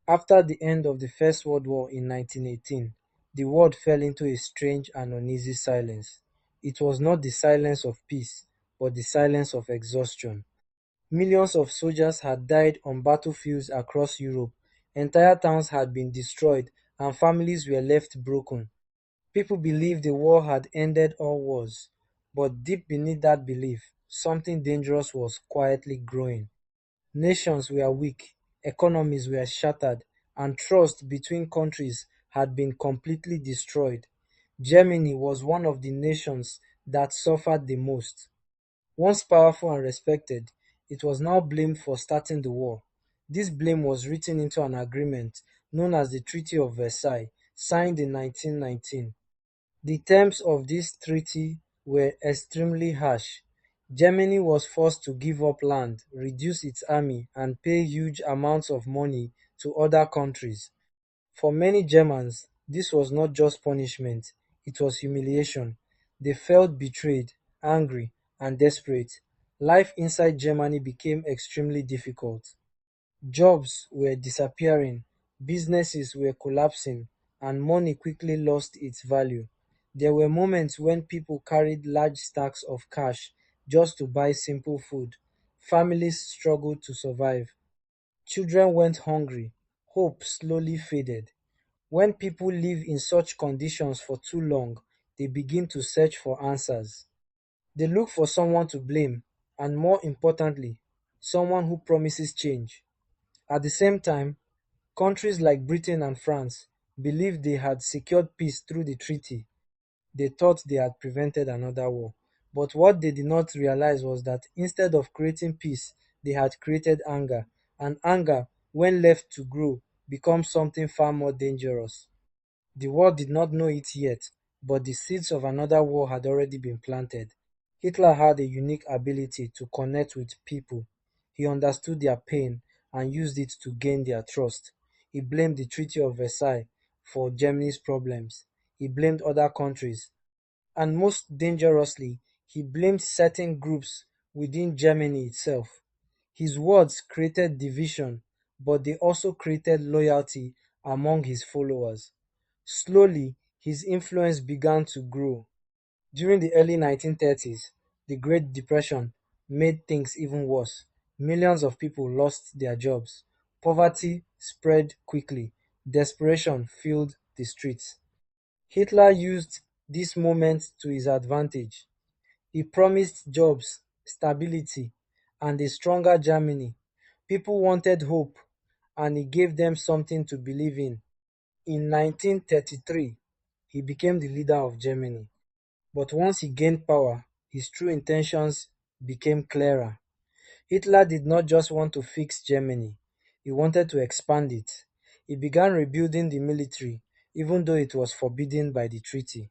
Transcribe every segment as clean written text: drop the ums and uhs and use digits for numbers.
After the end of the First World War in 1918, the world fell into a strange and uneasy silence. It was not the silence of peace, but the silence of exhaustion. Millions of soldiers had died on battlefields across Europe, entire towns had been destroyed, and families were left broken. People believed the war had ended all wars, but deep beneath that belief, something dangerous was quietly growing. Nations were weak, economies were shattered, and trust between countries had been completely destroyed. Germany was one of the nations that suffered the most. Once powerful and respected, it was now blamed for starting the war. This blame was written into an agreement known as the Treaty of Versailles, signed in 1919. The terms of this treaty were extremely harsh. Germany was forced to give up land, reduce its army, and pay huge amounts of money to other countries. For many Germans, this was not just punishment, it was humiliation. They felt betrayed, angry, and desperate. Life inside Germany became extremely difficult. Jobs were disappearing, businesses were collapsing, and money quickly lost its value. There were moments when people carried large stacks of cash just to buy simple food. Families struggled to survive. Children went hungry. Hope slowly faded. When people live in such conditions for too long, they begin to search for answers. They look for someone to blame, and more importantly, someone who promises change. At the same time, countries like Britain and France believed they had secured peace through the treaty. They thought they had prevented another war. But what they did not realize was that instead of creating peace, they had created anger. And anger, when left to grow, becomes something far more dangerous. The world did not know it yet, but the seeds of another war had already been planted. Hitler had a unique ability to connect with people. He understood their pain and used it to gain their trust. He blamed the Treaty of Versailles for Germany's problems. He blamed other countries. And most dangerously, he blamed certain groups within Germany itself. His words created division, but they also created loyalty among his followers. Slowly, his influence began to grow. During the early 1930s, the Great Depression made things even worse. Millions of people lost their jobs. Poverty spread quickly. Desperation filled the streets. Hitler used this moment to his advantage. He promised jobs, stability, and a stronger Germany. People wanted hope, and he gave them something to believe in. In 1933, he became the leader of Germany. But once he gained power, his true intentions became clearer. Hitler did not just want to fix Germany, he wanted to expand it. He began rebuilding the military, even though it was forbidden by the treaty.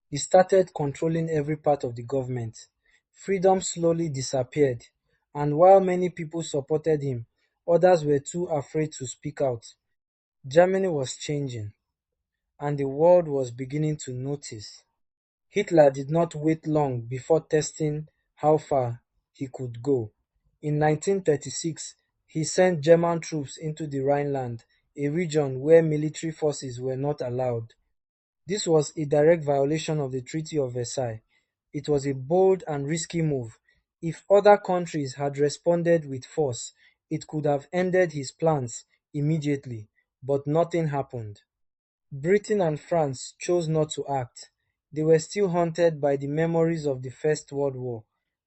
He started controlling every part of the government. Freedom slowly disappeared, and while many people supported him, others were too afraid to speak out. Germany was changing, and the world was beginning to notice. Hitler did not wait long before testing how far he could go. In 1936, he sent German troops into the Rhineland, a region where military forces were not allowed. This was a direct violation of the Treaty of Versailles. It was a bold and risky move. If other countries had responded with force, it could have ended his plans immediately, but nothing happened. Britain and France chose not to act. They were still haunted by the memories of the First World War.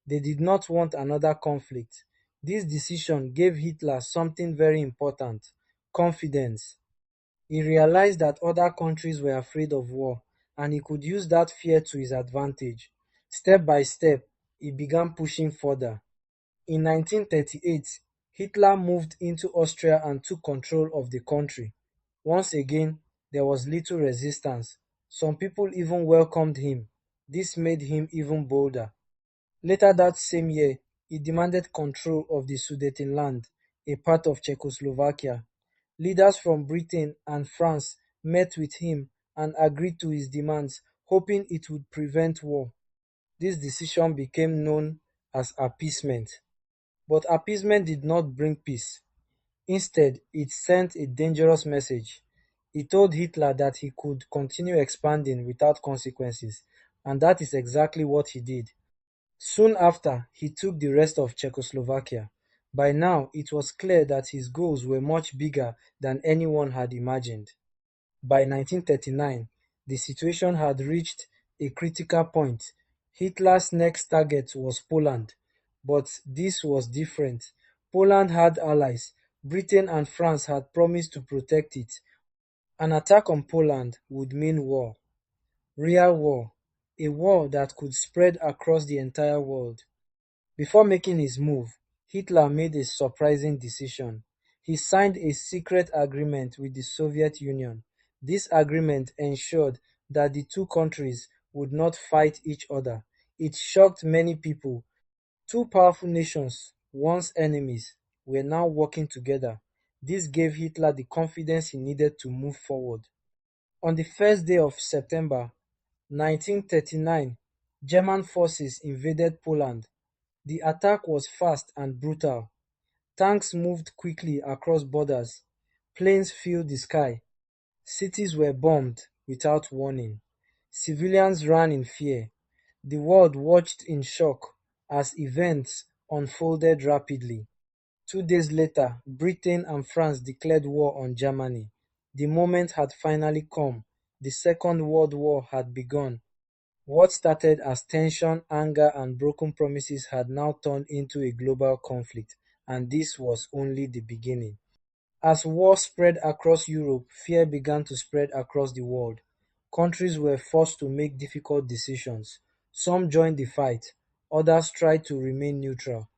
They did not want another conflict. This decision gave Hitler something very important: confidence. He realized that other countries were afraid of war, and he could use that fear to his advantage. Step by step, he began pushing further. In 1938, Hitler moved into Austria and took control of the country. Once again, there was little resistance. Some people even welcomed him. This made him even bolder. Later that same year, he demanded control of the Sudetenland, a part of Czechoslovakia. Leaders from Britain and France met with him and agreed to his demands, hoping it would prevent war. This decision became known as appeasement. But appeasement did not bring peace. Instead, it sent a dangerous message. It told Hitler that he could continue expanding without consequences, and that is exactly what he did. Soon after, he took the rest of Czechoslovakia. By now, it was clear that his goals were much bigger than anyone had imagined. By 1939, the situation had reached a critical point. Hitler's next target was Poland, but this was different. Poland had allies. Britain and France had promised to protect it. An attack on Poland would mean war, real war, a war that could spread across the entire world. Before making his move, Hitler made a surprising decision. He signed a secret agreement with the Soviet Union. This agreement ensured that the two countries would not fight each other. It shocked many people. Two powerful nations, once enemies, were now working together. This gave Hitler the confidence he needed to move forward. On the first day of September 1939, German forces invaded Poland. The attack was fast and brutal. Tanks moved quickly across borders. Planes filled the sky. Cities were bombed without warning. Civilians ran in fear. The world watched in shock as events unfolded rapidly. 2 days later, Britain and France declared war on Germany. The moment had finally come. The Second World War had begun. What started as tension, anger, and broken promises had now turned into a global conflict, and this was only the beginning. As war spread across Europe, fear began to spread across the world. Countries were forced to make difficult decisions. Some joined the fight, others tried to remain neutral.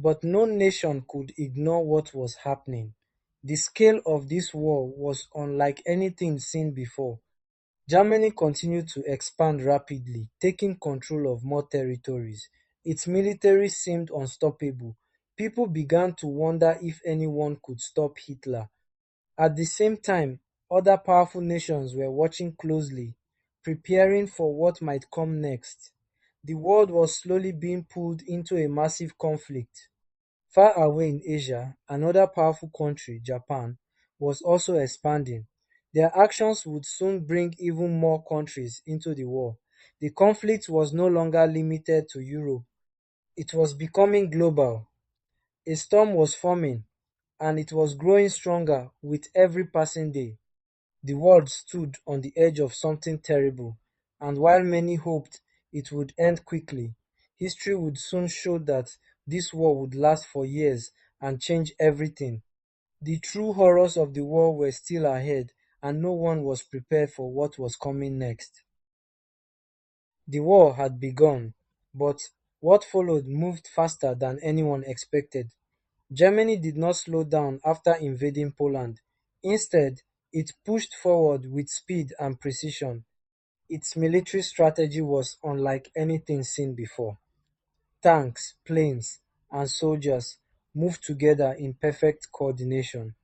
But no nation could ignore what was happening. The scale of this war was unlike anything seen before. Germany continued to expand rapidly, taking control of more territories. Its military seemed unstoppable. People began to wonder if anyone could stop Hitler. At the same time, other powerful nations were watching closely, preparing for what might come next. The world was slowly being pulled into a massive conflict. Far away in Asia, another powerful country, Japan, was also expanding. Their actions would soon bring even more countries into the war. The conflict was no longer limited to Europe, it was becoming global. A storm was forming, and it was growing stronger with every passing day. The world stood on the edge of something terrible, and while many hoped it would end quickly, history would soon show that this war would last for years and change everything. The true horrors of the war were still ahead, and no one was prepared for what was coming next. The war had begun, but what followed moved faster than anyone expected. Germany did not slow down after invading Poland. Instead, it pushed forward with speed and precision. Its military strategy was unlike anything seen before. Tanks, planes, and soldiers moved together in perfect coordination.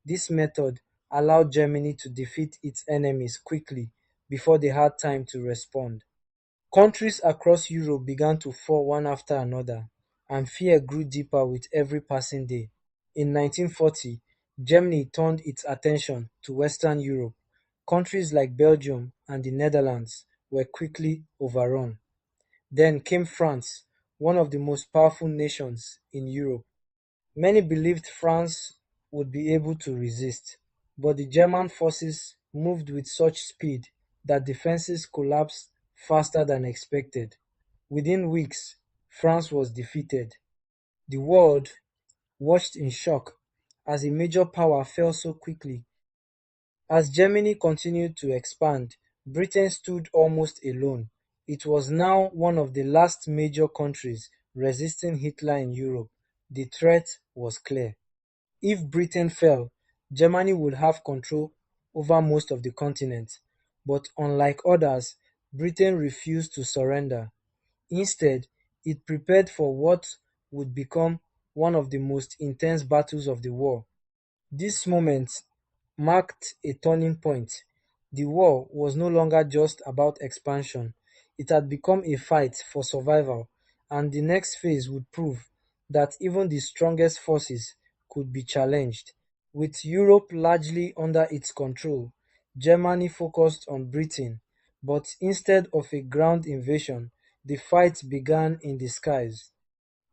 This method allowed Germany to defeat its enemies quickly before they had time to respond. Countries across Europe began to fall one after another, and fear grew deeper with every passing day. In 1940, Germany turned its attention to Western Europe. Countries like Belgium and the Netherlands were quickly overrun. Then came France, one of the most powerful nations in Europe. Many believed France would be able to resist, but the German forces moved with such speed that defenses collapsed faster than expected. Within weeks, France was defeated. The world watched in shock as a major power fell so quickly. As Germany continued to expand, Britain stood almost alone. It was now one of the last major countries resisting Hitler in Europe. The threat was clear. If Britain fell, Germany would have control over most of the continent. But unlike others, Britain refused to surrender. Instead, it prepared for what would become one of the most intense battles of the war. This moment marked a turning point. The war was no longer just about expansion, it had become a fight for survival, and the next phase would prove that even the strongest forces could be challenged. With Europe largely under its control, Germany focused on Britain, but instead of a ground invasion, the fight began in the skies.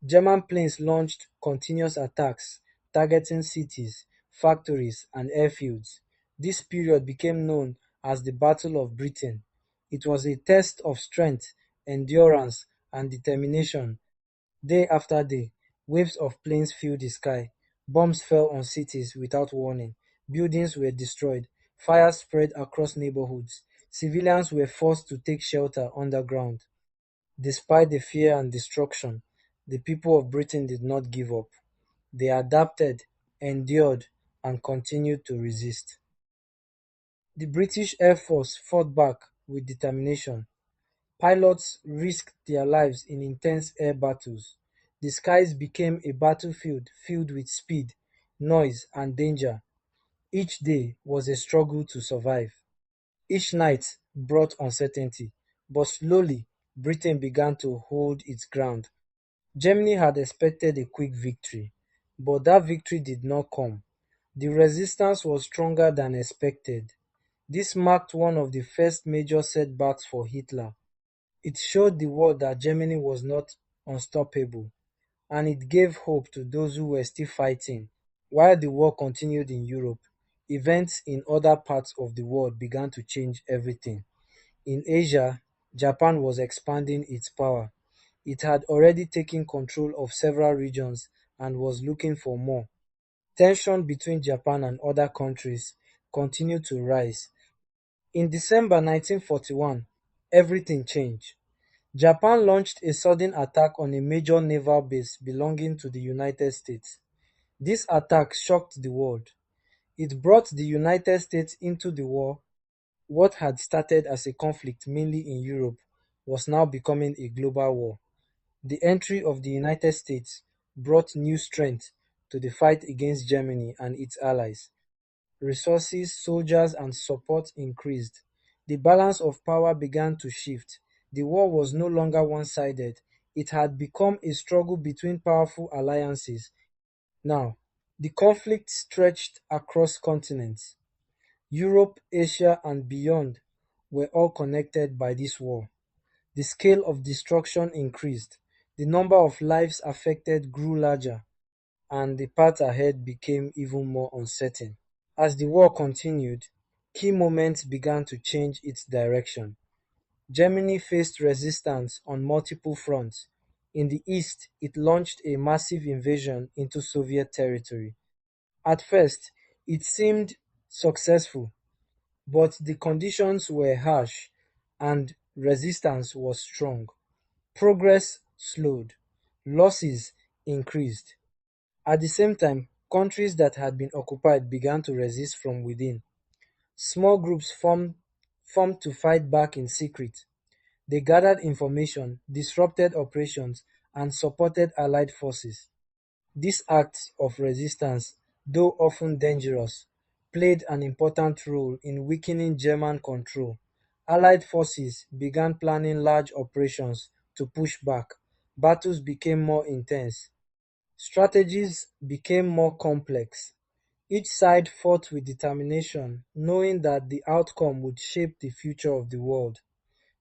German planes launched continuous attacks targeting cities, factories, and airfields. This period became known as the Battle of Britain. It was a test of strength, endurance, and determination. Day after day, waves of planes filled the sky. Bombs fell on cities without warning. Buildings were destroyed. Fires spread across neighborhoods. Civilians were forced to take shelter underground. Despite the fear and destruction, the people of Britain did not give up. They adapted, endured, and continued to resist. The British Air Force fought back with determination. Pilots risked their lives in intense air battles. The skies became a battlefield filled with speed, noise, and danger. Each day was a struggle to survive. Each night brought uncertainty, but slowly Britain began to hold its ground. Germany had expected a quick victory, but that victory did not come. The resistance was stronger than expected. This marked one of the first major setbacks for Hitler. It showed the world that Germany was not unstoppable, and it gave hope to those who were still fighting. While the war continued in Europe, events in other parts of the world began to change everything. In Asia, Japan was expanding its power. It had already taken control of several regions and was looking for more. Tension between Japan and other countries continued to rise. In December 1941, everything changed. Japan launched a sudden attack on a major naval base belonging to the United States. This attack shocked the world. It brought the United States into the war. What had started as a conflict mainly in Europe was now becoming a global war. The entry of the United States brought new strength to the fight against Germany and its allies. Resources, soldiers, and support increased. The balance of power began to shift. The war was no longer one sided, it had become a struggle between powerful alliances. Now, the conflict stretched across continents. Europe, Asia, and beyond were all connected by this war. The scale of destruction increased, the number of lives affected grew larger, and the path ahead became even more uncertain. As the war continued, key moments began to change its direction. Germany faced resistance on multiple fronts. In the east, it launched a massive invasion into Soviet territory. At first, it seemed successful, but the conditions were harsh and resistance was strong. Progress slowed, losses increased. At the same time, countries that had been occupied began to resist from within. Small groups formed to fight back in secret. They gathered information, disrupted operations, and supported Allied forces. These acts of resistance, though often dangerous, played an important role in weakening German control. Allied forces began planning large operations to push back. Battles became more intense. Strategies became more complex. Each side fought with determination, knowing that the outcome would shape the future of the world.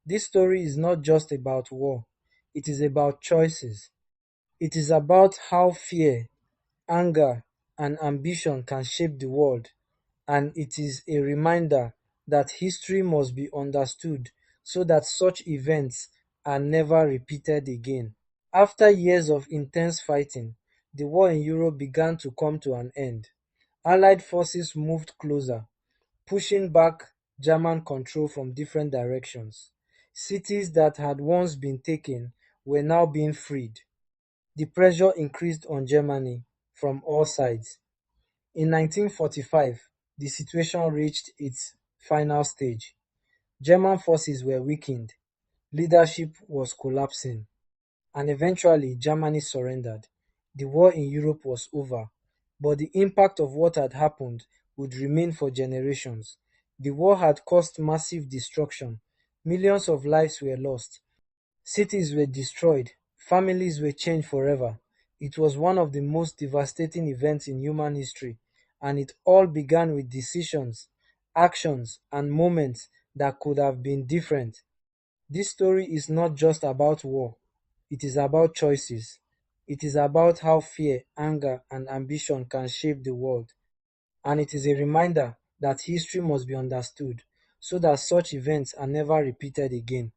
This story is not just about war, it is about choices. It is about how fear, anger, and ambition can shape the world, and it is a reminder that history must be understood so that such events are never repeated again. After years of intense fighting, the war in Europe began to come to an end. Allied forces moved closer, pushing back German control from different directions. Cities that had once been taken were now being freed. The pressure increased on Germany from all sides. In 1945, the situation reached its final stage. German forces were weakened, leadership was collapsing, and eventually Germany surrendered. The war in Europe was over, but the impact of what had happened would remain for generations. The war had caused massive destruction. Millions of lives were lost. Cities were destroyed. Families were changed forever. It was one of the most devastating events in human history, and it all began with decisions, actions, and moments that could have been different. This story is not just about war, it is about choices. It is about how fear, anger, and ambition can shape the world. And it is a reminder that history must be understood so that such events are never repeated again.